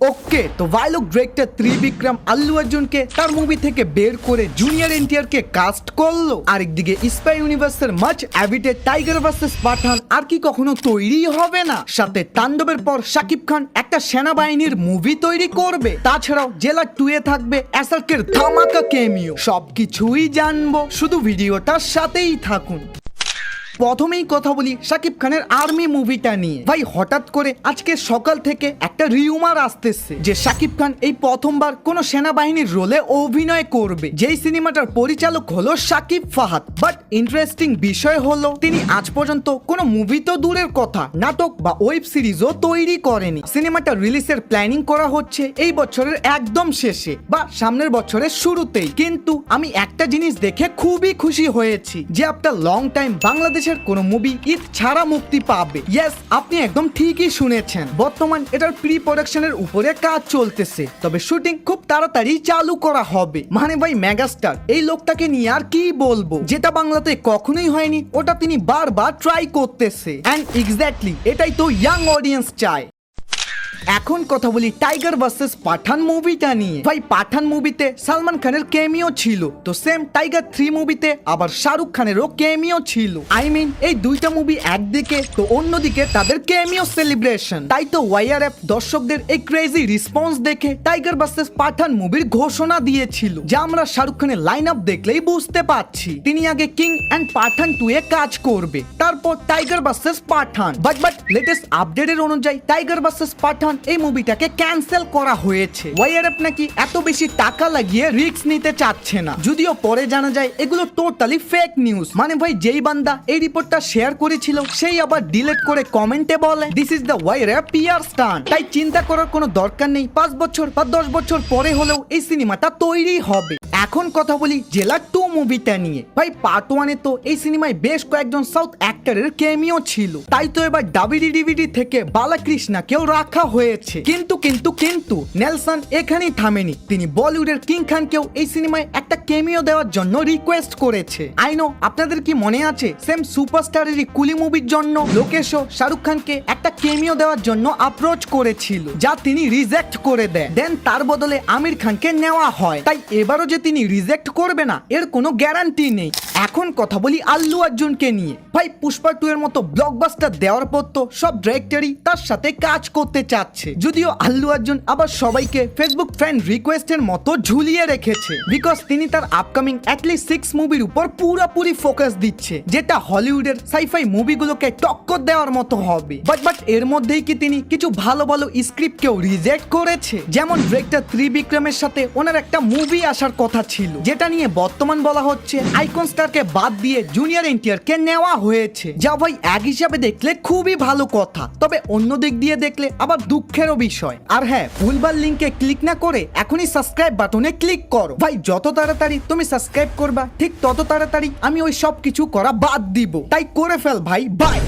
ওকে, তো ভাইলক ডিরেক্টর ত্রিবিক্রম আল্লু অর্জুনকে তার মুভি থেকে বের করে জুনিয়র এনটিআর কে কাস্ট করলো। আরেকদিকে স্পাই ইউনিভার্সের মাচ অ্যাভিটেড টাইগার ভার্সেস পাঠান আর কি কখনো তৈরি হবে না? সাথে তাণ্ডবের পর শাকিব খান একটা সেনাবাহিনীর মুভি তৈরি করবে। তাছাড়াও জেলার 2 এ থাকবে অ্যাসার্কের ধামাকা কেমিও। সবকিছুই জানবো, শুধু ভিডিওটার সাথেই থাকুন। প্রথমেই কথা বলি শাকিব খানের আর্মি মুভিটা নিয়ে। ভাই হঠাৎ করে আজকে সকাল থেকে একটা রিউমার আসতেছে যে শাকিব খান এই প্রথমবার কোন সেনাবাহিনীর রোলে অভিনয় করবে, যেই সিনেমাটার পরিচালক হলো শাকিব ফাহাদ। বাট ইন্টারেস্টিং বিষয় হলো তিনি আজ পর্যন্ত কোনো মুভি তো দূরের কথা, নাটক বা ওয়েব সিরিজও তৈরি করেনি। সিনেমাটা রিলিজের প্ল্যানিং করা হচ্ছে এই বছরের একদম শেষে বা সামনের বছরের শুরুতেই। কিন্তু আমি একটা জিনিস দেখে খুবই খুশি হয়েছি যে আফটার লং টাইম বাংলাদেশ কোন মুভি ঈদ ছাড়া মুক্তি পাবে। ইয়েস, আপনি একদম ঠিকই শুনেছেন। বর্তমান এটার প্রি প্রোডাকশনের উপরে কাজ চলতেছে, তবে শুটিং খুব তাড়াতাড়ি চালু করা হবে। মানে ভাই মেগাস্টার এই লোকটাকে নিয়ে আর কি বলবো, যেটা বাংলাতে কখনোই হয়নি ওটা তিনি বারবার ট্রাই করতেছে। এন্ড এক্স্যাক্টলি এটাই তো ইয়াং অডিয়েন্স চায়। এখন কথা বলি টাইগার ভার্সেস পাঠান মুভিটা নিয়ে। ভাই পাঠান মুভিতে সালমান খানের ক্যামিও ছিল, তো সেম টাইগার 3 মুভিতে আবার শাহরুখ খানেরও ক্যামিও ছিল। আই মিন এই দুইটা মুভি একদিকে তো অন্যদিকে তাদের ক্যামিও সেলিব্রেশন। তাই তো ওয়াইআরএফ দর্শকদের এই ক্রেজি রেসপন্স দেখে টাইগার ভার্সেস পাঠান মুভির ঘোষণা দিয়েছিল, যা আমরা শাহরুখ খানের লাইন আপ দেখলেই বুঝতে পারছি তিনি আগে কিং এন্ড পাঠান 2 এ কাজ করবে, তারপর Tiger versus Pathaan. But latest আপডেটের অনুযায়ী টাইগার ভার্সেস পাঠান এই মুভিটাকে ক্যান্সেল করা হয়েছে। ওয়াইআরএফ নাকি এত বেশি টাকা লাগিয়ে রিস্ক নিতে চাচ্ছে না, যদিও পরে জানা যায় এগুলো টোটালি ফেক নিউজ। মানে ভাই যেই বান্দা এই রিপোর্টটা শেয়ার করেছিল সেই আবার ডিলিট করে কমেন্টে বলে this is the YRF PR stunt. তাই চিন্তা করার কোনো দরকার নেই, 5 বছর বা 10 বছর পরে হলেও এই সিনেমাটা তৈরি হবে। এখন কথা বলি জেলা 2 মুভিটা নিয়ে। ভাই পার্ট 1 এ তো এই সিনেমায় বেশ কয়েকজন সাউথ অ্যাক্টরের ক্যামিও ছিল, তাই তো এবার ডিভিডি থেকে বালাকৃষ্ণাকেও রাখা হয়েছে। কিন্তু নেলসন এখানেই থামেনি, তিনি বলিউডের কিং খানকেও এই সিনেমায় একটা ক্যামিও দেওয়ার জন্য রিকোয়েস্ট করেছে। আই নো আপনাদের কি মনে আছে সেম সুপারস্টারেরই কুলি মুভির জন্য লোকেশও শাহরুখ খানকে একটা ক্যামিও দেওয়ার জন্য অ্যাপ্রোচ করেছিল, যা তিনি রিজেক্ট করে দেন। দেন তার বদলে আমির খানকে নেওয়া হয়। তাই এবারও যে তিনি রিজেক্ট করবে না এর কোনো গ্যারান্টি নেই। এখন কথা বলি আল্লু অর্জুনকে নিয়ে। ভাই পুষ্পা 2 এর মতো ব্লকবাস্টার দেওয়ার পর তো সব ডিরেক্টরই তার সাথে কাজ করতে চাচ্ছে, যদিও আল্লু অর্জুন আবার সবাইকে ফেসবুক ফ্রেন্ড রিকোয়েস্টের মতো ঝুলিয়ে রেখেছে, বিকজ তিনি তার আপকামিং অ্যাটলিস্ট 6 মুভির উপর পুরোপুরি ফোকাস দিচ্ছে, যেটা হলিউডের সাইফাই মুভিগুলোকে টক্কর দেওয়ার মতো হবে। বাট এর মধ্যেই কি তিনি কিছু ভালো স্ক্রিপ্টকেও রিজেক্ট করেছে? যেমন ডিরেক্টর ত্রিবিক্রমের সাথে ওনার একটা মুভি আসার কথা ছিল, যেটা নিয়ে বর্তমান বলা হচ্ছে আইকন স্টারকে বাদ দিয়ে জুনিয়র এনটিআর কে নেওয়া হয়েছে, যা ভাই এক হিসাবে দেখলে খুবই ভালো কথা, তবে অন্য দিক দিয়ে দেখলে আবার দুঃখেরও বিষয়। আর হ্যাঁ, ভুলবার লিংকে ক্লিক না করে এখনই সাবস্ক্রাইব বাটনে ক্লিক করো। ভাই যত তাড়াতাড়ি তুমি সাবস্ক্রাইব করবা ঠিক তত তাড়াতাড়ি আমি ওই সব কিছু করা বাদ দিব, তাই করে ফেল ভাই। বাই।